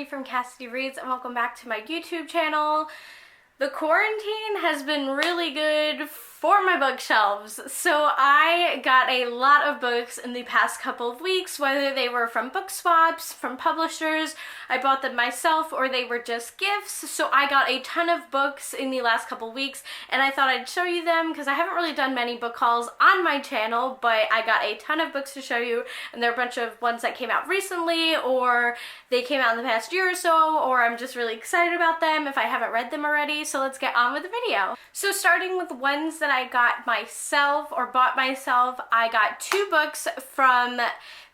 Cassidy from Cassidy Reads, and welcome back to my YouTube channel. The quarantine has been really good for my bookshelves, so I got a lot of books in the past couple of weeks, whether they were from book swaps, from publishers, I bought them myself, or they were just gifts. So I got a ton of books in the last couple of weeks, and I thought I'd show you them because I haven't really done many book hauls on my channel, but I got a ton of books to show you, and there are a bunch of ones that came out recently, or they came out in the past year or so, or I'm just really excited about them if I haven't read them already. So let's get on with the video. So starting with ones that I got myself or bought myself, I got two books from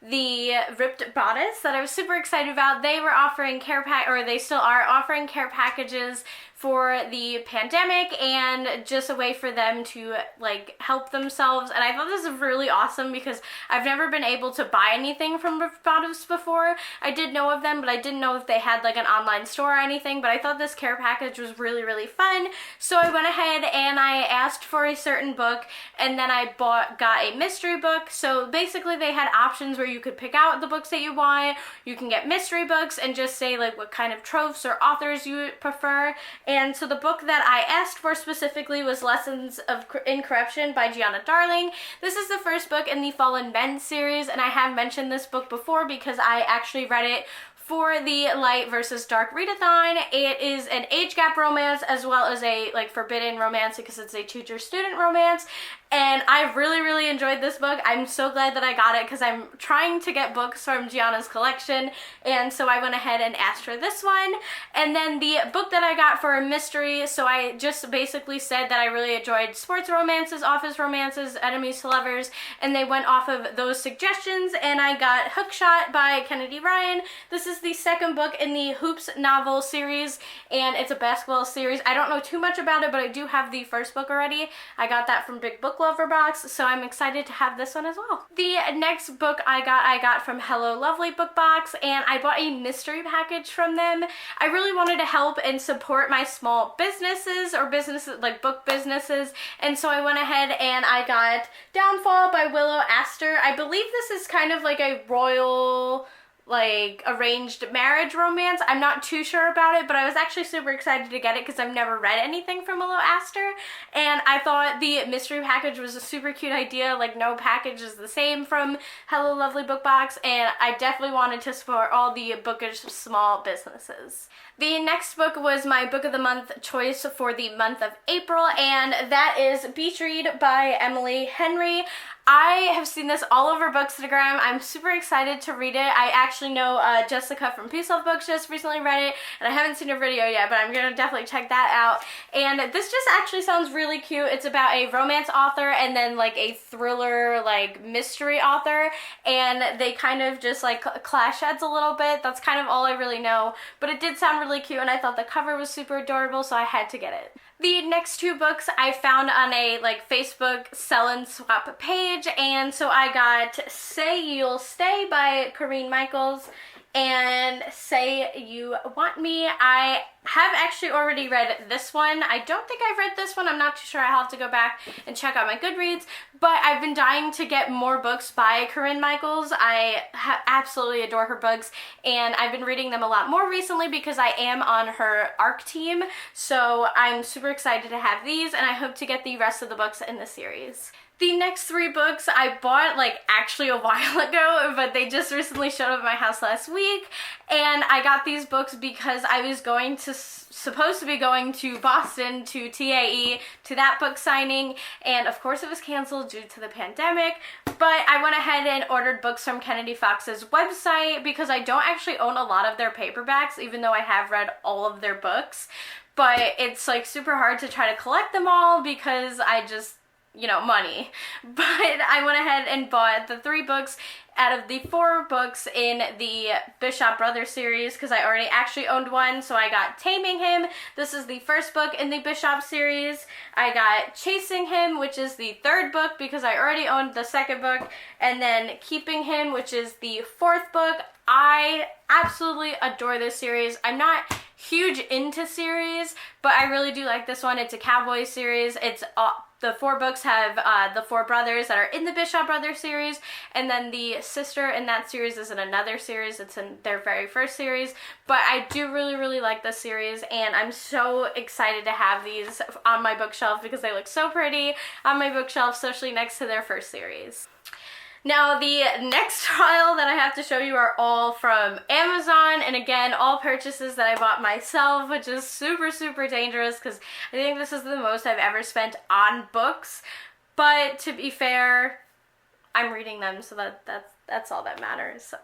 the Ripped Bodice that I was super excited about. They were offering they still are offering care packages for the pandemic and just a way for them to like help themselves, and I thought this was really awesome because I've never been able to buy anything from Ripped Bodice before. I did know of them, but I didn't know if they had like an online store or anything, but I thought this care package was really fun. So I went ahead and I asked for a certain book, and then I got a mystery book. So basically they had options where you could pick out the books that you want. You can get mystery books and just say like what kind of tropes or authors you prefer. And so the book that I asked for specifically was Lessons in Corruption by Gianna Darling. This is the first book in the Fallen Men series, and I have mentioned this book before because I actually read it for the Light versus Dark readathon. It is an age gap romance as well as a like forbidden romance because it's a teacher-student romance. And I really enjoyed this book. I'm so glad that I got it because I'm trying to get books from Gianna's collection, and so I went ahead and asked for this one. And then the book that I got for a mystery, so I just basically said that I really enjoyed sports romances, office romances, enemies to lovers, and they went off of those suggestions, and I got Hookshot by Kennedy Ryan. This is the second book in the Hoops novel series, and it's a basketball series. I don't know too much about it, but I do have the first book already. I got that from Big Book Lover box, so I'm excited to have this one as well. The next book I got from Hello Lovely book box, and I bought a mystery package from them. I really wanted to help and support my small businesses or businesses like book businesses, and so I went ahead and I got Downfall by Willow Astor. I believe this is kind of like a royal like arranged marriage romance. I'm not too sure about it, but I was actually super excited to get it because I've never read anything from Willow Astor, and I thought the mystery package was a super cute idea. Like no package is the same from Hello Lovely book box, and I definitely wanted to support all the bookish small businesses. The next book was my book of the month choice for the month of April, and that is Beach Read by Emily Henry. I have seen this all over Bookstagram. I'm super excited to read it. I actually know Jessica from Peace Love Books just recently read it, and I haven't seen her video yet, but I'm gonna definitely check that out. And this just actually sounds really cute. It's about a romance author and then like a thriller like mystery author, and they kind of just like clash heads a little bit. That's kind of all I really know, but it did sound really cute, and I thought the cover was super adorable, so I had to get it. The next two books I found on a like Facebook sell and swap page, and so I got Say You'll Stay by Corrine Michaels and Say You Want Me. I have actually already read this one. I don't think I've read this one. I'm not too sure. I'll have to go back and check out my Goodreads, but I've been dying to get more books by Corrine Michaels. I absolutely adore her books, and I've been reading them a lot more recently because I am on her ARC team, so I'm super excited to have these, and I hope to get the rest of the books in the series. The next three books I bought like actually a while ago, but they just recently showed up at my house last week, and I got these books because I was supposed to be going to Boston to TAE to that book signing, and of course it was canceled due to the pandemic, but I went ahead and ordered books from Kennedy Fox's website because I don't actually own a lot of their paperbacks, even though I have read all of their books, but it's like super hard to try to collect them all because I just money. But I went ahead and bought the three books out of the four books in the Bishop Brothers series because I already actually owned one. So I got Taming Him. This is the first book in the Bishop series. I got Chasing Him, which is the third book because I already owned the second book, and then Keeping Him, which is the fourth book. I absolutely adore this series. I'm not huge into series, but I really do like this one. It's a cowboy series. It's the 4 books have the 4 brothers that are in the Bishop Brothers series, and then the sister in that series is in another series. It's in their very first series, but I do really, really like this series, and I'm so excited to have these on my bookshelf because they look so pretty on my bookshelf, especially next to their first series. Now, the next pile that I have to show you are all from Amazon, and again, all purchases that I bought myself, which is super, super dangerous because I think this is the most I've ever spent on books, but to be fair, I'm reading them, so that's all that matters. So.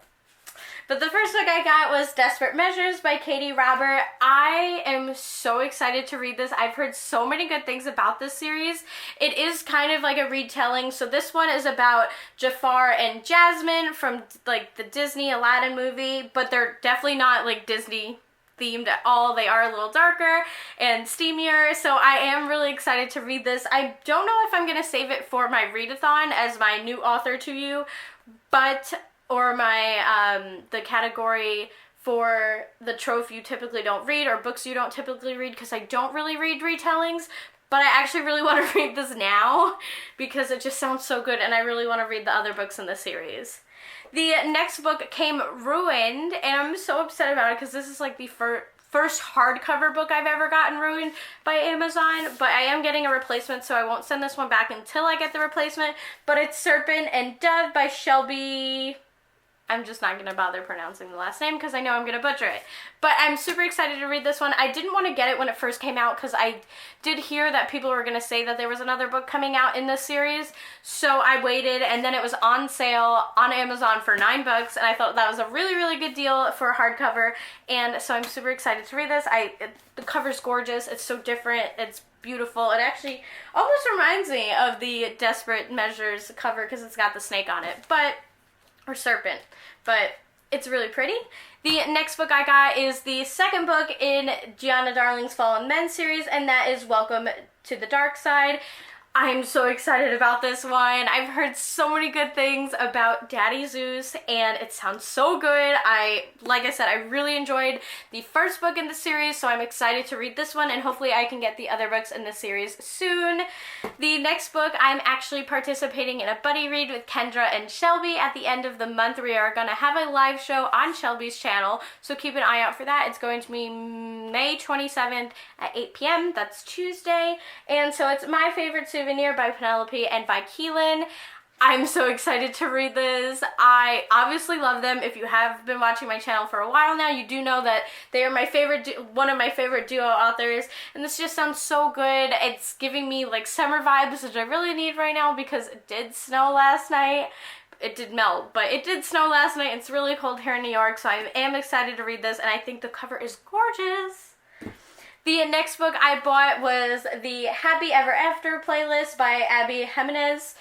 But the first book I got was Desperate Measures by Katie Robert. I am so excited to read this. I've heard so many good things about this series. It is kind of like a retelling. So this one is about Jafar and Jasmine from like the Disney Aladdin movie, but they're definitely not like Disney themed at all. They are a little darker and steamier, so I am really excited to read this. I don't know if I'm going to save it for my readathon as my new author to you, but or my the category for the trope you typically don't read or books you don't typically read, because I don't really read retellings, but I actually really want to read this now because it just sounds so good and I really want to read the other books in the series. The next book came Ruined, and I'm so upset about it because this is like the first hardcover book I've ever gotten Ruined by Amazon, but I am getting a replacement, so I won't send this one back until I get the replacement. But it's Serpent and Dove by Shelby. I'm just not going to bother pronouncing the last name because I know I'm going to butcher it. But I'm super excited to read this one. I didn't want to get it when it first came out because I did hear that people were going to say that there was another book coming out in this series. So I waited, and then it was on sale on Amazon for $9, and I thought that was a really, really good deal for a hardcover. And so I'm super excited to read this. The cover's gorgeous. It's so different. It's beautiful. It actually almost reminds me of the Desperate Measures cover because it's got the snake on it. Or serpent, but it's really pretty. The next book I got is the second book in Gianna Darling's Fallen Men series, and that is Welcome to the Dark Side. I'm so excited about this one. I've heard so many good things about Daddy Zeus, and it sounds so good. Like I said, I really enjoyed the first book in the series, so I'm excited to read this one, and hopefully I can get the other books in the series soon. The next book, I'm actually participating in a buddy read with Kendra and Shelby at the end of the month. We are going to have a live show on Shelby's channel, so keep an eye out for that. It's going to be May 27th at 8 p.m. That's Tuesday, and so it's My Favorite Souvenir by Penelope and by Keelan. I'm so excited to read this. I obviously love them. If you have been watching my channel for a while now, you do know that they are one of my favorite duo authors, and this just sounds so good. It's giving me like summer vibes, which I really need right now because it did snow last night. It did melt, but it did snow last night. It's really cold here in New York, so I am excited to read this, and I think the cover is gorgeous. The next book I bought was the Happy Ever After playlist by Abby Jimenez.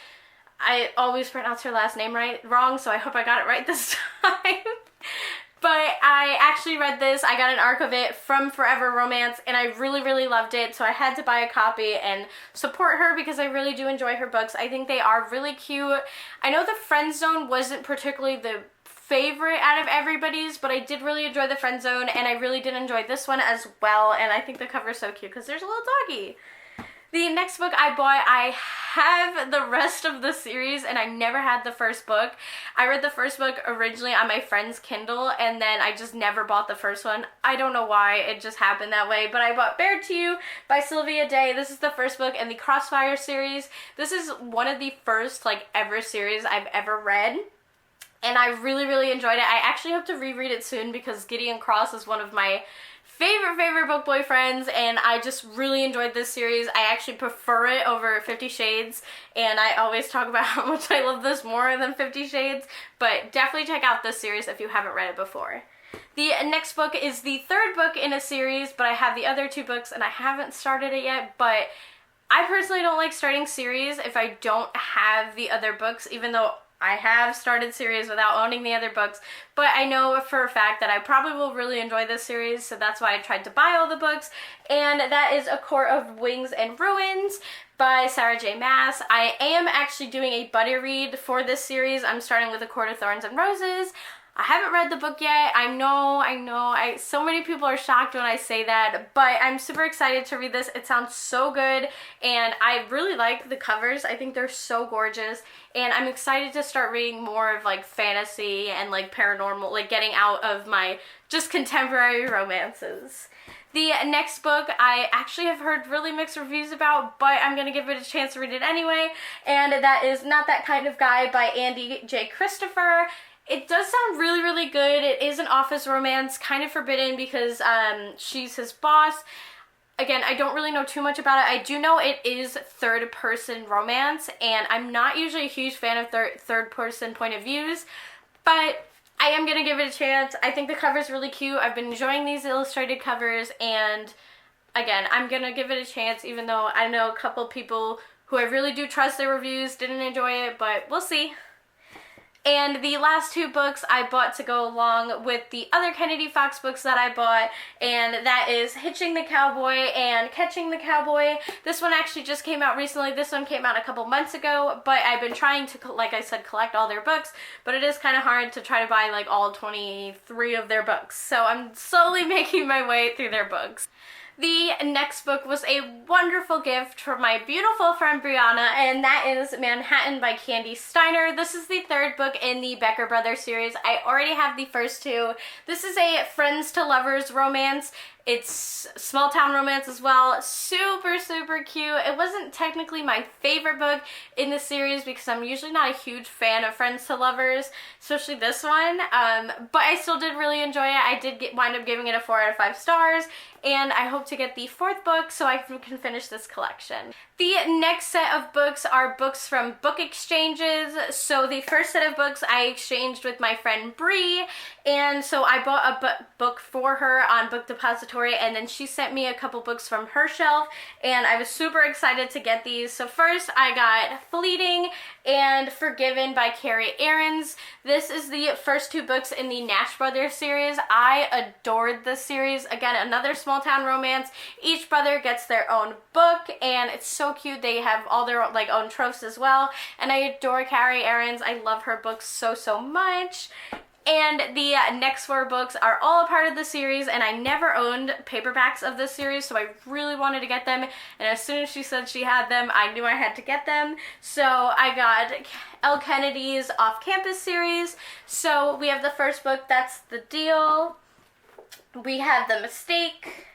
I always pronounce her last name wrong, so I hope I got it right this time. But I actually read this. I got an arc of it from Forever Romance, and I really, really loved it, so I had to buy a copy and support her because I really do enjoy her books. I think they are really cute. I know the Friend Zone wasn't particularly the favorite out of everybody's, but I did really enjoy the Friend Zone, and I really did enjoy this one as well, and I think the cover is so cute because there's a little doggy. The next book I bought, I have the rest of the series, and I never had the first book. I read the first book originally on my friend's Kindle, and then I just never bought the first one. I don't know why, it just happened that way, but I bought Bared to You by Sylvia Day. This is the first book in the Crossfire series. This is one of the first ever series I've ever read, and I really, really enjoyed it. I actually hope to reread it soon because Gideon Cross is one of my favorite book boyfriends, and I just really enjoyed this series. I actually prefer it over 50 Shades, and I always talk about how much I love this more than 50 Shades, but definitely check out this series if you haven't read it before. The next book is the third book in a series, but I have the other 2 books and I haven't started it yet, but I personally don't like starting series if I don't have the other books, even though I have started series without owning the other books, but I know for a fact that I probably will really enjoy this series, so that's why I tried to buy all the books, and that is A Court of Wings and Ruins by Sarah J. Maas. I am actually doing a buddy read for this series. I'm starting with A Court of Thorns and Roses. I haven't read the book yet. I know, so many people are shocked when I say that, but I'm super excited to read this. It sounds so good, and I really like the covers. I think they're so gorgeous, and I'm excited to start reading more of like fantasy and like paranormal, like getting out of my just contemporary romances. The next book I actually have heard really mixed reviews about, but I'm going to give it a chance to read it anyway, and that is Not That Kind of Guy by Andy J. Christopher. It does sound really, really good. It is an office romance, kind of forbidden because she's his boss. Again, I don't really know too much about it. I do know it is third-person romance, and I'm not usually a huge fan of third-person point of views, but I am going to give it a chance. I think the cover's really cute. I've been enjoying these illustrated covers, and again, I'm going to give it a chance, even though I know a couple people who I really do trust their reviews didn't enjoy it, but we'll see. And the last two books I bought to go along with the other Kennedy Fox books that I bought, and that is Hitching the Cowboy and Catching the Cowboy. This one actually just came out recently. This one came out a couple months ago, but I've been trying to, like I said, collect all their books, but it is kind of hard to try to buy like all 23 of their books. So I'm slowly making my way through their books. The next book was a wonderful gift from my beautiful friend Brianna, and that is Manhattan by Candy Steiner. This is the third book in the Becker Brothers series. I already have the first two. This is a friends to lovers romance. It's small town romance as well. Super, super cute. It wasn't technically my favorite book in the series because I'm usually not a huge fan of friends to lovers, especially this one, but I still did really enjoy it. I did wind up giving it a 4 out of 5 stars, and I hope to get the fourth book so I can finish this collection. The next set of books are books from book exchanges. So the first set of books I exchanged with my friend Bree, and so I bought a book for her on Book Depository, and then she sent me a couple books from her shelf, and I was super excited to get these. So first I got Fleeting and Forgiven by Carrie Aarons. This is the first two books in the Nash Brothers series. I adored this series. Again, another small town romance. Each brother gets their own book, and it's so cute. They have all their like own tropes as well, and I adore Carrie Aarons. I love her books so much. And the next 4 books are all a part of the series, and I never owned paperbacks of this series, so I really wanted to get them, and as soon as she said she had them, I knew I had to get them. So I got Elle Kennedy's Off Campus series. So we have the first book, That's the Deal. We have The Mistake.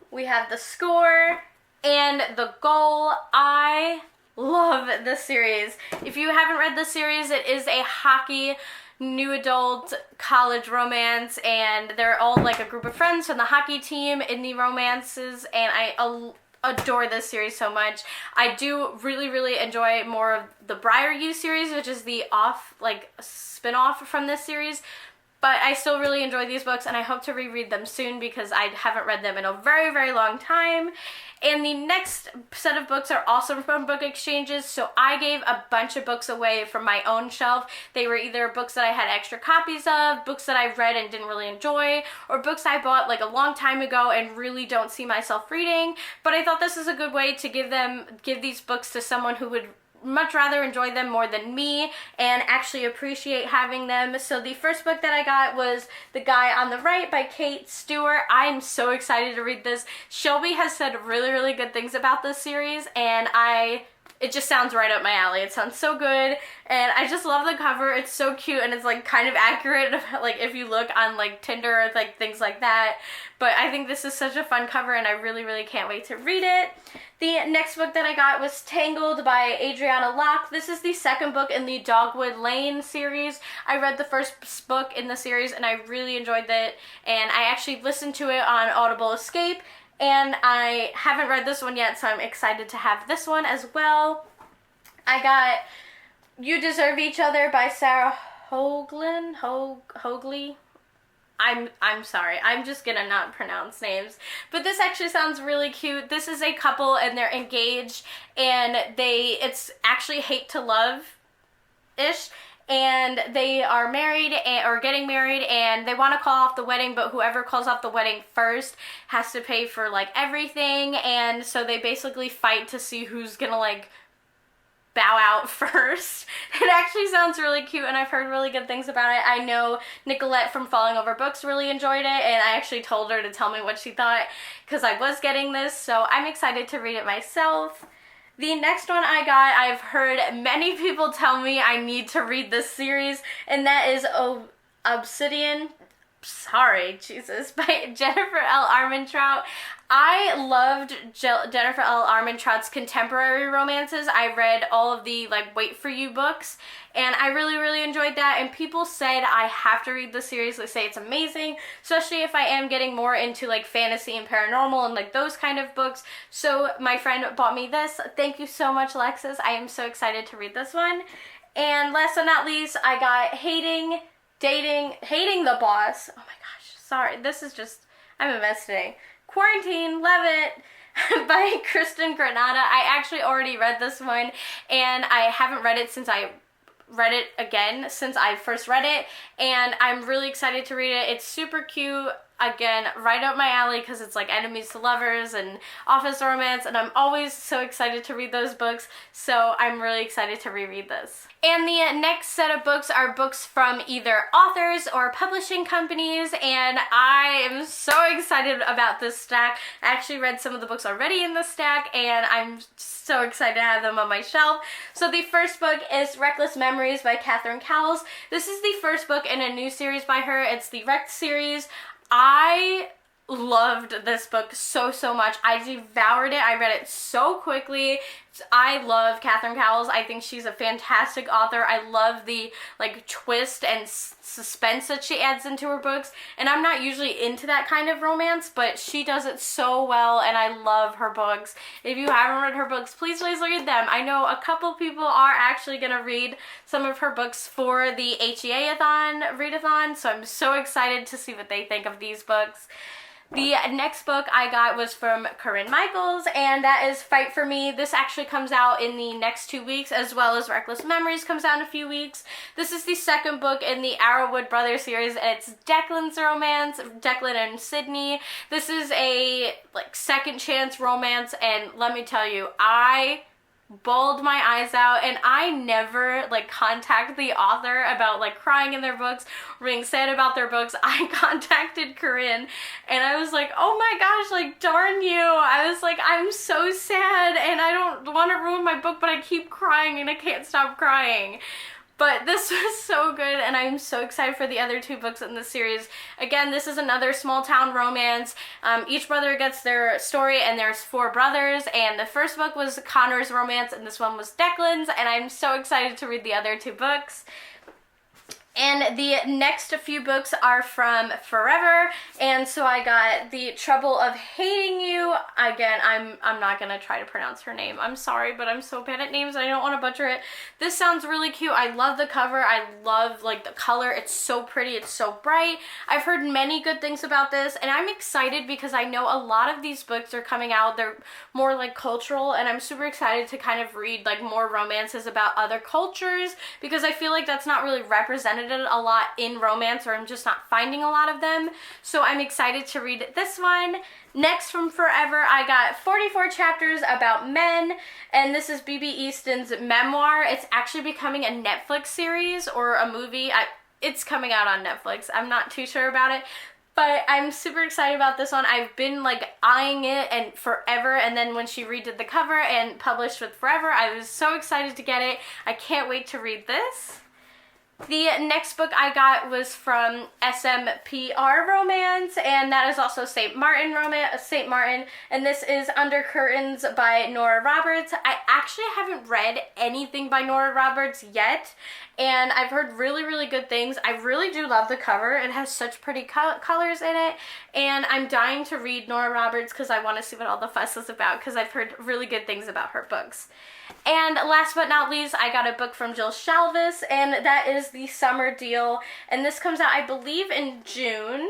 We have The Score and The Goal. I love this series. If you haven't read this series, it is a hockey new adult college romance, and they're all like a group of friends from the hockey team in the romances, and I adore this series so much. I do really enjoy more of the Briar U series, which is the spin-off from this series, but I still really enjoy these books, and I hope to reread them soon because I haven't read them in a very long time. And the next set of books are also from book exchanges, so I gave a bunch of books away from my own shelf. They were either books that I had extra copies of, books that I read and didn't really enjoy, or books I bought like a long time ago and really don't see myself reading. But I thought this is a good way to give these books to someone who would much rather enjoy them more than me and actually appreciate having them. So the first book that I got was The Guy on the Right by Kate Stewart. I'm so excited to read this. Shelby has said really good things about this series, and it just sounds right up my alley. It sounds so good, and I just love the cover. It's so cute, and it's like kind of accurate like if you look on like Tinder or like things like that. But I think this is such a fun cover, and I really can't wait to read it. The next book that I got was Tangled by Adriana Locke. This is the second book in the Dogwood Lane series. I read the first book in the series, and I really enjoyed it, and I actually listened to it on Audible Escape, and I haven't read this one yet, so I'm excited to have this one as well. I got You Deserve Each Other by Sarah Hoagley. I'm sorry, I'm just gonna not pronounce names, but this actually sounds really cute. This is a couple, and they're engaged, and it's actually hate to love-ish, and they are married or getting married, and they want to call off the wedding, but whoever calls off the wedding first has to pay for like everything, and so they basically fight to see who's gonna like bow out first. It actually sounds really cute and I've heard really good things about it. I know Nicolette from Falling Over Books really enjoyed it, and I actually told her to tell me what she thought because I was getting this, so I'm excited to read it myself. The next one I got, I've heard many people tell me I need to read this series, and that is Obsidian, sorry, Jesus, by Jennifer L. Armentrout. I loved Jennifer L. Armentrout's contemporary romances. I read all of the like Wait For You books, and I really enjoyed that, and people said I have to read the series. They say it's amazing, especially if I am getting more into like fantasy and paranormal and like those kind of books. So my friend bought me this. Thank you so much, Alexis. I am so excited to read this one. And last but not least, I got Hating the Boss. Oh my gosh, sorry, this is just, I'm a mess today. Quarantine, love it, by Kristen Granada. I actually already read this one, and I haven't read it since I read it again since I first read it, and I'm really excited to read it. It's super cute. Again, right up my alley because it's like enemies to lovers and office romance, and I'm always so excited to read those books, so I'm really excited to reread this. And the next set of books are books from either authors or publishing companies, and I am so excited about this stack. I actually read some of the books already in the stack, and I'm so excited to have them on my shelf. So the first book is Reckless Memories by Catherine Cowles. This is the first book in a new series by her. It's the Wrecked series. I loved this book so much. I devoured it. I read it so quickly. I love Catherine Cowles. I think she's a fantastic author. I love the like twist and suspense that she adds into her books, and I'm not usually into that kind of romance, but she does it so well, and I love her books. If you haven't read her books, please read them. I know a couple people are actually gonna read some of her books for the HEA-a-thon readathon, so I'm so excited to see what they think of these books. The next book I got was from Corinne Michaels, and that is Fight For Me. This actually comes out in the next 2 weeks, as well as Reckless Memories comes out in a few weeks. This is the second book in the Arrowwood Brothers series, and it's Declan's romance, Declan and Sydney. This is a like second chance romance, and let me tell you, I bawled my eyes out, and I never like contact the author about like crying in their books or being sad about their books. I contacted Corinne, and I was like, oh my gosh, like darn you. I was like, I'm so sad and I don't want to ruin my book, but I keep crying and I can't stop crying. But this was so good, and I'm so excited for the other 2 books in the series. Again, this is another small town romance. Each brother gets their story, and there's 4 brothers, and the first book was Connor's romance, and this one was Declan's, and I'm so excited to read the other 2 books. And the next few books are from Forever, and so I got The Trouble of Hating You. Again, I'm not gonna try to pronounce her name. I'm sorry, but I'm so bad at names. I don't want to butcher it. This sounds really cute. I love the cover. I love like the color. It's so pretty. It's so bright. I've heard many good things about this, and I'm excited because I know a lot of these books are coming out. They're more like cultural, and I'm super excited to kind of read like more romances about other cultures because I feel like that's not really represented a lot in romance, or I'm just not finding a lot of them. So I'm excited to read this one. Next from Forever, I got 44 chapters about men, and this is B.B. Easton's memoir. It's actually becoming a Netflix series or a movie. It's coming out on Netflix. I'm not too sure about it, but I'm super excited about this one. I've been like eyeing it and forever, and then when she redid the cover and published with Forever, I was so excited to get it. I can't wait to read this. The next book I got was from SMPR Romance, and that is also St. Martin Romance, St. Martin, and this is Under Curtains by Nora Roberts. I actually haven't read anything by Nora Roberts yet, and I've heard really good things. I really do love the cover. It has such pretty colors in it, and I'm dying to read Nora Roberts because I want to see what all the fuss is about because I've heard really good things about her books. And last but not least, I got a book from Jill Shalvis, and that is The Summer Deal, and this comes out, I believe, in June.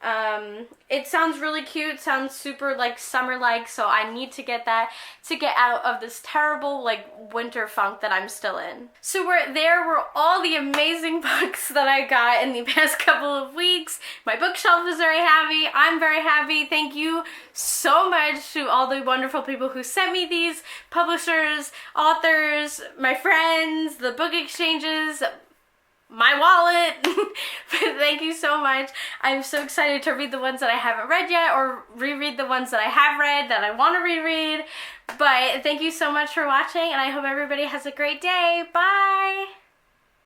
It sounds really cute, sounds super like summer-like, so I need to get that to get out of this terrible like winter funk that I'm still in. So there were all the amazing books that I got in the past couple of weeks. My bookshelf is very happy. I'm very happy. Thank you so much to all the wonderful people who sent me these, publishers, authors, my friends, the book exchanges, my wallet. Thank you so much. I'm so excited to read the ones that I haven't read yet, or reread the ones that I have read that I want to reread. But thank you so much for watching, and I hope everybody has a great day. Bye!